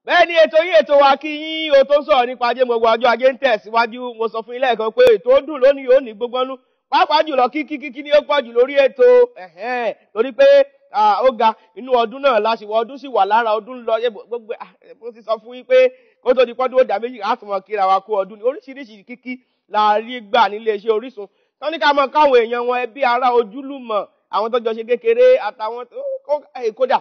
Bẹ́ẹ̀ ni ètò yín ètò wa kí yín o tó ń sọ̀rọ̀ nípa ajé gbogbo ọjọ́ ajé ń tẹ̀síwájú. Mo sọ fún yín lẹ́ẹ̀kan pé ètò ó dùn lónìí ó ní gbogbo ọnú. Pàápàá jùlọ kíkí ni ó pọ̀ jù lórí ètò. Torí pé ó ga inú ọdún náà láṣìwọ ọdún sì wà lára ọdún lọ gbogbo mo ti sọ fún yín pé kó tó di pọ́dún ó dà méjì á tún mọ kíra wa kú ọdún. Oríṣiríṣi kíkí la rí gbà nílé iṣẹ́ Orísun. Tán ní ká mọ káwọn èèyàn wọn ẹbí ará ojúlùmọ̀ àwọn tó jọ ṣe kékeré àtàwọn kódà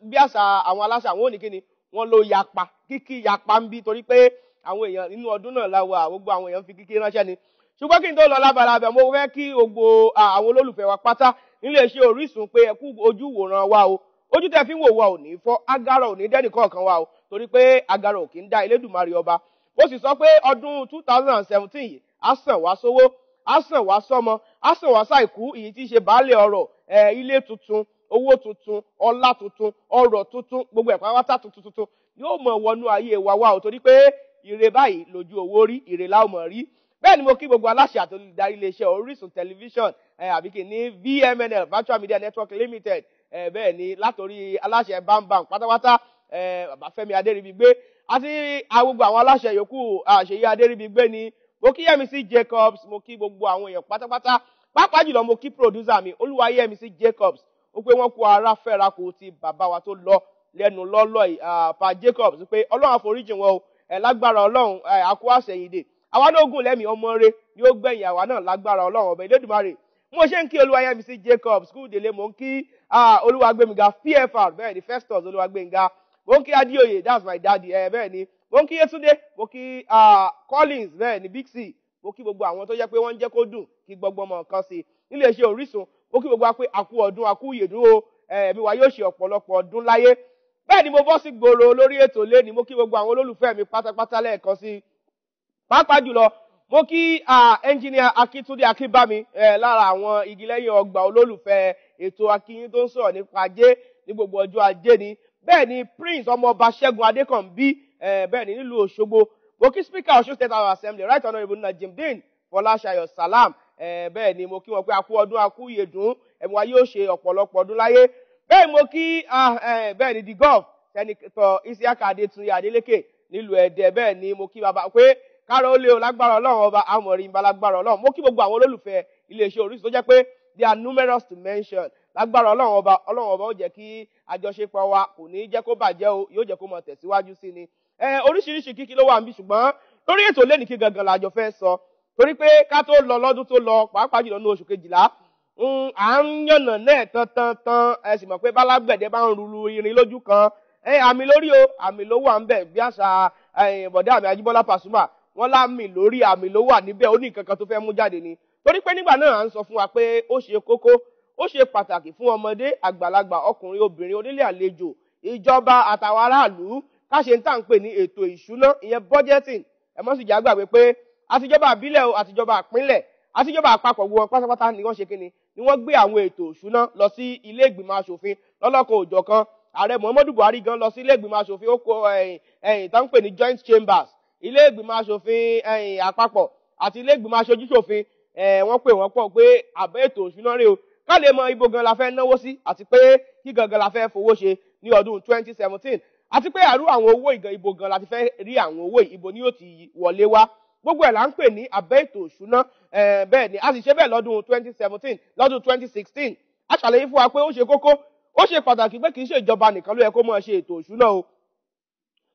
bí àṣà àwọn aláṣà wọn ò ní kíni wọ́n ló yapa kíkí yapa ń bí torí pé àwọn èèyàn nínú ọdún náà láwọ gbogbo àwọn èèyàn fi kíkí ránṣẹ́ ni. Ṣùgbọ́n kí n tó lọ lábalábẹ̀ mo fẹ́ kí gbogbo àwọn olólùfẹ́ wa pátá nílé iṣẹ́ Orísun pé ẹ kú ojú wòran wa o. Ojú tẹ́ fi ń wò wa ò ní fọ́, agara ò ní dẹ́nì kọ̀ọ̀kan wa o torí pé agara ò kí ń dá Elédùmarè ọba. Ó sì sọ pé ọdún 2017 yìí á sàn wá sówó, á sàn wá sọ́mọ, á sàn wá sáìkú èyí tí í ṣe baálé ọrọ̀ ilé tuntun, owó tuntun, ọlá tuntun, ọrọ̀ tuntun, gbogbo ẹ̀pá wátá tuntun yóò mọ̀ wọnú ayé wa wá o torí pé ire báyìí lójú owó rí, ire la ó mọ̀ rí. Bẹ́ẹ̀ ni mo kí gbogbo aláṣẹ àti olùdarí iléeṣẹ́ Orísun Television àbí kí ní VMNL Virtual Media Network Limited bẹ́ẹ̀ ni látòrí aláṣẹ bámbam pátápátá bàbá Fẹ́mi Adéríbigbé àti gbogbo àwọn aláṣẹ yòókù Ṣèyí Adéríbigbé ni mo kí Yẹ́misí Jacobs, mo kí gbogbo àwọn èèyàn pátápátá pàápàá jùlọ mo kí producer mi Olúwayẹ́misí Jacobs ó pé wọ́n kú ara fẹ́ra kò ti bàbá wa tó lọ lẹ́nu lọ́lọ́ yìí Pa Jacobs pé Ọlọ́run àforíjì wọn o lágbára Ọlọ́run àkó àṣẹyìndè àwa náà gùn lẹ́mìí ọmọ rẹ̀ ni ó gbẹ̀yìn àwa náà lágbára Ọlọ́run ọba Elédùmarè. Mo ṣe ń kí Olúwayẹ́misí Jacobs kú délé mo ń kí Olúwagbémiga PFR bẹ́ẹ̀ ni Festus Olúwagbémiga mo ń kí Adéoyè that's my daddy bẹ́ẹ̀ ni mo ń kí Yétúndé mo kí Collins bẹ́ẹ̀ ni Big C mo kí gbogbo àwọn tó jẹ́ pé wọ́n ń jẹ́ kó dùn kí gbogbo ọmọ kan sí nílé iṣẹ́ Orísun mo kí gbogbo wa pé àkú ọdún àkú ìyèdún o ẹ̀mí wa yóò ṣe ọ̀pọ̀lọpọ̀ ọdún láyé. Bẹ́ẹ̀ ni mo bọ́ sí gbòòrò lórí ètò lẹ́ni mo kí gbogbo àwọn olólùfẹ́ mi pátápátá lẹ́ẹ̀kan sí. Pàápàá jùlọ mo kí ẹnjìníà Akíntúndé Akínbámi lára àwọn igi lẹ́yìn ọgbà olólùfẹ́ ètò Akíyín tó ń sọ̀rọ̀ nípa ajé ní gbogbo ọjọ́ ajé ni. Bẹ́ẹ̀ ni Prince ọmọọba Ṣẹ́gun Adékànbí bẹ́ẹ̀ ni nílùú Òṣogbo mo kí Speaker Ọ̀ṣun State House Assembly Right Honourable Najimdeen Fọláṣayọ̀ Salam bẹ́ẹ̀ ni mo kí wọn pé àkú ọdún àkú ìyèdún ẹ̀mí wa yóò ṣe ọ̀pọ̀lọpọ̀ ọdún láyé. Bẹ́ẹ̀ mo kí bẹ́ẹ̀ ni the gov Sẹ́nitọ̀ Isiaka Adétúnjí Adélékè nílùú Ẹdẹ bẹ́ẹ̀ ni mo kí bàbá pé káàró lé o lágbára Ọlọ́run ọba àmọ̀rí ń bá lágbára Ọlọ́run. Mo kí gbogbo àwọn olólùfẹ́ iléeṣẹ́ Orísun tó jẹ́ pé they are numerous to mention lágbára Ọlọ́run ọba ó jẹ́ kí àjọṣepọ̀ wa kò ní jẹ́ kó bàjẹ́ o yóò jẹ́ kó mọ̀ tẹ̀síwájú sí ni. Oríṣiríṣi kíkí ló wà níbí ṣùgbọ́n lórí ètò lẹ́nìí kí gangan làjọ fẹ́ sọ torí pé ká tó lọ lọ́dún tó lọ pàápàá jùlọ ní oṣù kejìlá à ń yànnà náà tán ẹ sì mọ̀ pé bálágbẹ̀dẹ bá ń rulu irin lójú kan àmì lórí o àmì ló wà ń bẹ̀ bí àṣà bọ̀dá àmì Ajíbọ́lá Pasuma wọ́n lámì lórí àmì ló wà níbẹ̀ ó ní nǹkan kan tó fẹ́ mú jáde ni torí pé nígbà náà à ń sọ fún wa pé ó ṣe kókó ó ṣe pàtàkì fún ọmọdé àgbàlagbà ọkùnrin obìnrin onílé àlejò ìjọba àtàwọn aráàlú ká ṣe ń tà ń pè ní ètò ìṣúná ìyẹn budgeting ẹ mọ́ sì já gbàgbé pé àtijọba àbílẹ̀ o àtijọba àpínlẹ̀ àtijọba àpapọ̀ wọn pátápátá ni wọ́n ṣe kíni ni wọ́n gbé àwọn ètò ìṣúná lọ sí ilé ìgbìmọ̀ aṣòfin lọ́lọ́kan òjọ̀kan ààrẹ Muhammadu Buhari gan lọ sí ilé ìgbìmọ̀ aṣòfin ó kó tó ń pè ní joint chambers ilé ìgbìmọ̀ aṣòfin àpapọ̀ àti ilé ìgbìmọ̀ aṣojúṣòfin wọ́n pè wọ́n pọ̀ pé àbẹ́ ètò ìṣúná rèé o ká lè mọ ibo gan la fẹ́ náwó sí àti pé kí gangan la fẹ́ fowó ṣe ní ọdún 2017 àti pé àrú àwọn owó ibo gan la ti fẹ́ rí àwọn owó ibo ni yóò ti wọlé wá gbogbo ẹ̀ là ń pè ní àbẹ́ ètò ìṣúná bẹ́ẹ̀ ni a sì ṣe bẹ́ẹ̀ lọ́dún 2017 lọ́dún 2016 a ṣàlàyé fún wa pé ó ṣe kókó ó ṣe pàtàkì pé kì í ṣe ìjọba nìkan ló yẹ kó máa ṣe ètò ìṣúná o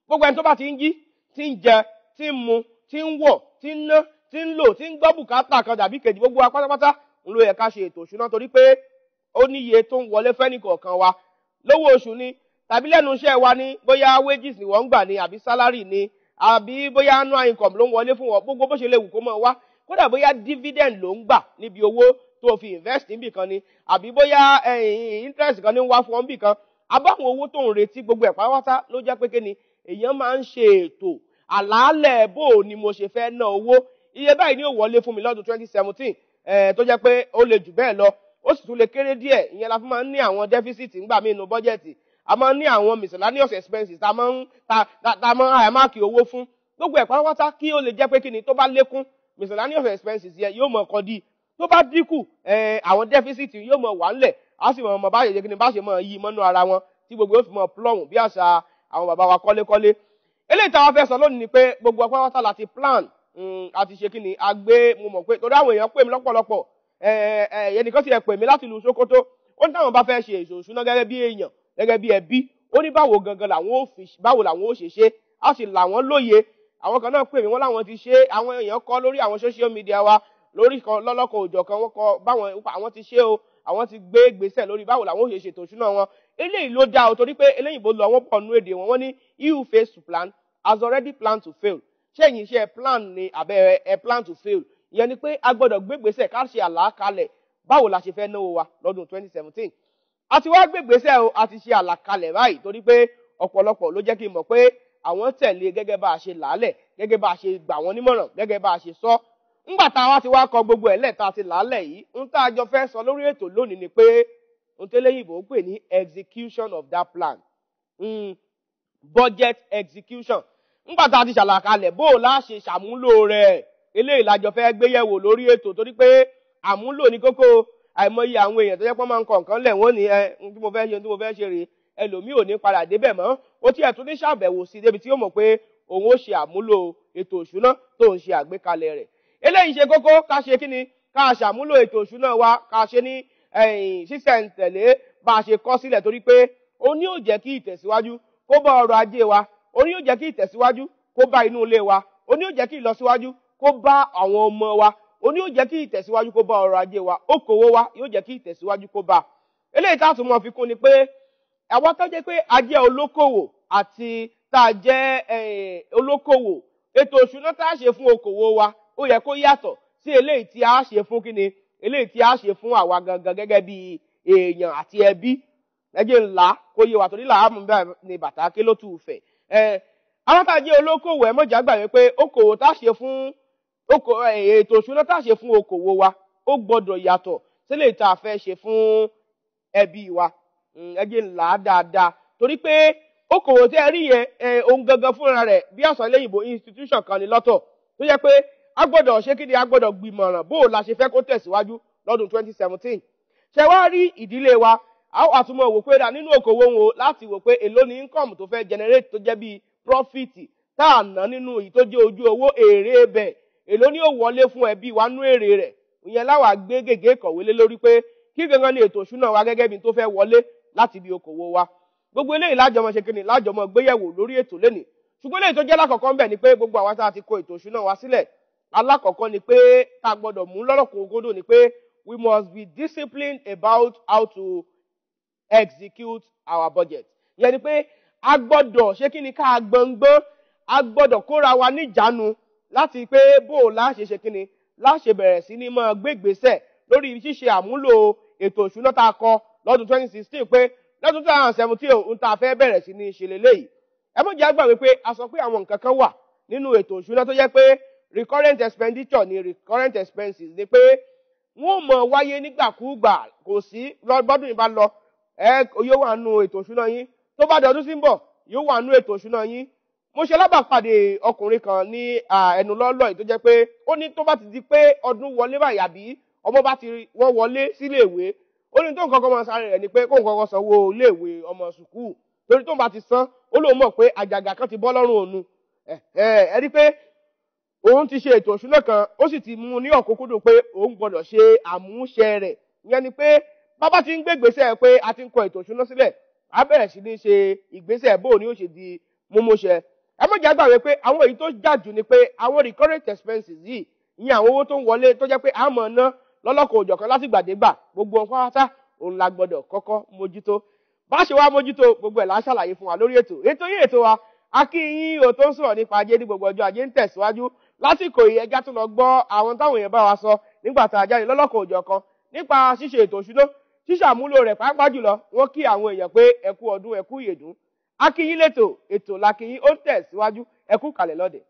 gbogbo ẹni tó bá ti ń jí tí ń jẹ tí ń mu tí ń wọ̀ tí ń ná tí ń lò tí ń gbọ́ bùkátà kan dàbí kejì gbogbo wa pátápátá ń ló yẹ ká ṣe ètò ìṣúná torí pé ó ní iye tó ń wọlé fẹ́nìkọ̀ọ̀kan wa lówó oṣù ni tàbí lẹ́nu iṣẹ́ wa ni bóyá wages ni wọ́n ń gbà ni àbí salary ni àbí bóyá annual income ló ń wọlé fún wọn gbogbo bó ṣe lè wù kó mọ̀ wá kódà bóyá dividend ló ń gbà níbi owó tó fi invest níbì kan ni àbí bóyá interest kan ní ń wá fún wọn bì kan abáwọn owó tó ń retí gbogbo ẹ̀ pátápátá ló jẹ́ pé kíni èèyàn máa ń ṣe ètò àlàálẹ̀ bó ni mo ṣe fẹ́ ná owó iye báyìí ni ó wọlé fún mi lọ́dún 2017 tó jẹ́ pé ó lè jù bẹ́ẹ̀ lọ ó sì tún lè kéré díẹ̀ ìyẹn la fi máa ń ní àwọn deficit ńgbà míì nínú bọ́jẹ̀tì a máa ń ní àwọn miscellaneous expenses tá a máa ń àyàmáàkì owó fún gbogbo ẹ̀ pátápátá kí ó lè jẹ́ pé kíni tó bá lékún miscellaneous expenses yẹn yóò mọ̀ kọ́ di tó bá dínkù àwọn deficit yóò mọ̀ wà ńlẹ̀ á sì mọ̀ bá ṣe kíni bá ṣe mọ̀ yí mọ́nú ara wọn tí gbogbo yóò fi mọ̀ plọ̀mù bí àṣà àwọn bàbá wa kọ́lékọ́lé. Eléyìí tá a fẹ́ sọ lónìí ni pé gbogbo apáwátá láti plan àti ṣe kíni agbé mo mọ̀ pé torí àwọn èèyàn pè mí lọ́pọ̀lọpọ̀ ẹnìkan sì ẹ pè mí láti ìlú Sókótó ó ní táwọn bá fẹ́ ṣe ètò ìṣúná gẹ́gẹ́ bí èèyàn gẹ́gẹ́ bí ẹbí ó ní báwo gangan báwo làwọn ó ṣe á sì là wọ́n lóye. Àwọn kan náà pè mí wọ́n láwọn ti ṣe àwọn èèyàn kọ lórí àwọn social media wa lórí kan lọ́lọ́kan òjọ̀kan wọ́n kọ báwọn àwọn ti ṣe o àwọn ti gbé ìgbésẹ̀ lórí báwo làwọn ó ṣe ṣètò ìṣúná wọn. Eléyìí ló dá o torí pé eléyìnbó lọ wọ́n pọ̀ nú èdè wọn ní he who fails to plan has already planned to fail. Ṣé ẹ̀yin iṣẹ́ plan ni àbẹ́ ẹ plan to fail? Ìyẹn ni pé a gbọ́dọ̀ gbé ìgbésẹ̀ ká ṣe àlàkalẹ̀ báwo la ṣe fẹ́ náwó wa lọ́dún 2017. A ti wá gbé ìgbésẹ̀ o a ti ṣe àlàkalẹ̀ báyìí torí pé ọ̀pọ̀lọpọ̀ ló jẹ́ kí n mọ̀ pé àwọn tẹ̀lé gẹ́gẹ́ bá a ṣe làálẹ̀ gẹ́gẹ́ bá a ṣe gbà wọ́n nímọ̀ràn gẹ́gẹ́ bá a ṣe sọ. Ńgbà tá a wá ti wá kọ gbogbo ẹ̀ lẹ́ta ti làálẹ̀ yìí ń tá a jọ fẹ́ sọ lórí ètò lónìí ni pé ń tẹ́lẹ̀yìnbó pè ní execution of that plan budget execution. Ńgbà tá a ti ṣàlàkalẹ̀ bó o lá ṣe ṣàmúlò rẹ̀ eléyìí la jọ fẹ́ gbéyẹ̀wò lórí ètò torí pé àmúlò ní kókó àìmọye àwọn èèyàn tó jẹ́ pé máa ń kọ nǹkan lẹ̀ wọ́n ní tí mo fẹ́ ṣe rèé ẹlòmíì ò ní padà débẹ̀ mọ́ ó tiẹ̀ tún ní ṣàbẹ̀wò sí débi tí ó mọ̀ pé òun ó ṣe àmúlò ètò ìṣúná tó ń ṣe àgbékalẹ̀ rẹ̀. Eléyìí ṣe kókó ká ṣe kíni ká ṣàmúlò ètò ìṣúná wa ká ṣe ní sísẹ̀ǹtẹ̀lé bá a ṣe kọ sílẹ̀ torí pé ó ní ó jẹ́ kí ìtẹ̀síwájú kó bá ọrọ̀ ajé wa ó ní ó jẹ́ kí ìtẹ̀síwájú kó bá inú ilé wa ó ní ó jẹ́ kí ìlọsíwájú kó bá àwọn ọmọ wa ó ní ó jẹ́ kí ìtẹ̀síwájú kó bá ọrọ̀ ajé wa okòwò wa yóò jẹ́ kí ìtẹ̀síwájú kó bá. Eléyìí tá a tún mọ̀ fi kún ni pé àwọn tó jẹ́ pé a jẹ́ olókòwò àti tá a jẹ́ olókòwò ètò ìṣúná tá a ṣe fún okòwò wa ó yẹ kó yàtọ̀ sí eléyìí tí a ṣe fún kíni eléyìí tí a ṣe fún àwa gangan gẹ́gẹ́ bí èèyàn àti ẹbí ẹjẹ́ ńlá kó yé wa torí làámù bẹ́ẹ̀ ni bàtà ké ló tù fẹ̀. Àwọn tá a jẹ́ olókòwò ẹ mọ̀jà gbà wípé okòwò tá a ṣe fún ètò ìṣúná tá a ṣe fún okòwò wa ó gbọ́dọ̀ yàtọ̀ sílẹ̀ tá a fẹ́ ṣe fún ẹbí wa ẹjẹ́ ńlá dáadáa torí pé okòwò tí ẹ rí yẹn ohun gangan fúnra rẹ̀ bí àṣà eléyìnbó institution kan ni lọ́tọ̀ tó yẹ pé a gbọ́dọ̀ ṣe kí ni a gbọ́dọ̀ gbìmọ̀ràn bó o la ṣe fẹ́ kó tẹ̀síwájú lọ́dún 2017. Ṣé wá rí ìdílé wa a wà tún mọ̀ wò pé nínú okòwò wọn láti wò pé èló ni income tó fẹ́ generate tó jẹ́ bí profit tá à ná nínú èyí tó jẹ́ ojú owó èrè bẹ̀ èló ni ó wọlé fún ẹbí wa nú èrè rẹ̀ ìyẹn láwa gbé gègé kọ̀wé lé lórí pé kí gangan ni ètò ìṣúná wa gẹ́gẹ́ bí tó fẹ́ wọlé láti bí okòwò wa. Gbogbo eléyìí lájọmọ ṣe kíni lájọmọ gbéyẹ̀wò lórí ètò lénìí ṣùgbọ́n eléyìí tó jẹ́ lákọ̀ọ́kọ́ ń bẹ̀ ni pé gbogbo àwọn tá a ti kó ètò ìṣúná wa sílẹ̀ alákọ̀ọ́kọ́ ni pé tá a gbọ́dọ̀ mú lọ́rọ̀kọ̀ ògodò ni pé we must be disciplined about how to execute our budget. Ìyẹn ni pé a gbọ́dọ̀ ṣe kíni ká gbọ̀ngbọ́n a gbọ́dọ̀ kóra wa níjàánu láti pé bó o láṣẹ ṣe kíni láṣẹ bẹ̀rẹ̀ sí ní máa gbé ìgbésẹ̀ lórí ṣíṣe àmúlò ètò ìṣúná tá a kọ lọ́dún 2016 pé lọ́dún 2017 ohun tá a fẹ́ bẹ̀rẹ̀ sí ní ṣe lélẹ́yìí. Ẹ mọ̀ jẹ́ àgbà wípé a sọ pé àwọn nǹkan kan wà nínú ètò ìṣúná tó jẹ́ pé recurrent expenditure ni recurrent expenses ni pé wọ́n mọ̀ wáyé nígbàkúùgbà kò sí bọ́dún yìí bá lọ yóò wà nù ètò ìṣúná yín tó bá dọdún sí ń bọ̀ yóò wà nù ètò ìṣúná yín. Mo ṣe lábàpàdé ọkùnrin kan ní ẹnu lọ́lọ́ yìí tó jẹ́ pé ó ní tó bá ti di pé ọdún wọlé báyìí àbí ọmọ bá ti wọ́n wọlé sílé ìwé ó ní tó nǹkan kan máa sáré rẹ̀ ni pé kó nǹkan kan sanwó ilé ìwé ọmọ sùkúù torí tó bá ti san ó lóun mọ̀ pé àjàgà kan ti bọ́ lọ́rùn òun ẹ rí pé òun ti ṣe ètò ìṣúná kan ó sì ti mú ní ọ̀kúnkúndùn pé òun gbọ́dọ̀ ṣe àmúṣe rẹ̀. Ìyẹn ni pé bàbá ti ń gbé ìgbésẹ̀ pé a ti ń kọ ètò ìṣúná sílẹ̀ á bẹ̀rẹ̀ sí ní ṣe ìgbésẹ̀ bó ni ó ṣe di múmúṣẹ. Ẹ mọ̀ jẹ́ àgbàwé pé àwọn èyí tó jàjù ni pé àwọn recurrent expenses yìí ìyẹn àwọn owó tó ń wọlé tó jẹ́ pé a mọ̀ ná lọ́lọ́kọ̀ òjọ̀kan látìgbàdégbà gbogbo nǹkan pátá òun la gbọ́dọ̀ kọ́kọ́ mójútó. Bá ṣe wá mójútó gbogbo ẹ̀ la ṣàlàyé fún wa lórí ètò yìí ètò wa akínyìn ò tó ń sọ̀rọ̀ nípa ajé ní gbogbo ọjọ́ ajé ń tẹ̀síwájú lásìkò yìí ẹjá tó lọ gbọ́ àwọn táwọn èèyàn bá wa sọ nígbà tá a jáde lọ́lọ́kọ̀ òjọ̀kan nípa ṣíṣe ètò ìṣúná ṣíṣàmúlò rẹ̀ pàápàá jùlọ wọ́n kí àwọn èèyàn pé ẹ kú ọdún ẹ kú ìyèdún akínyìn lẹ́tò ètò làkínyìn ó tẹ̀síwájú ẹ kú kalẹ̀ lọ́dẹ̀.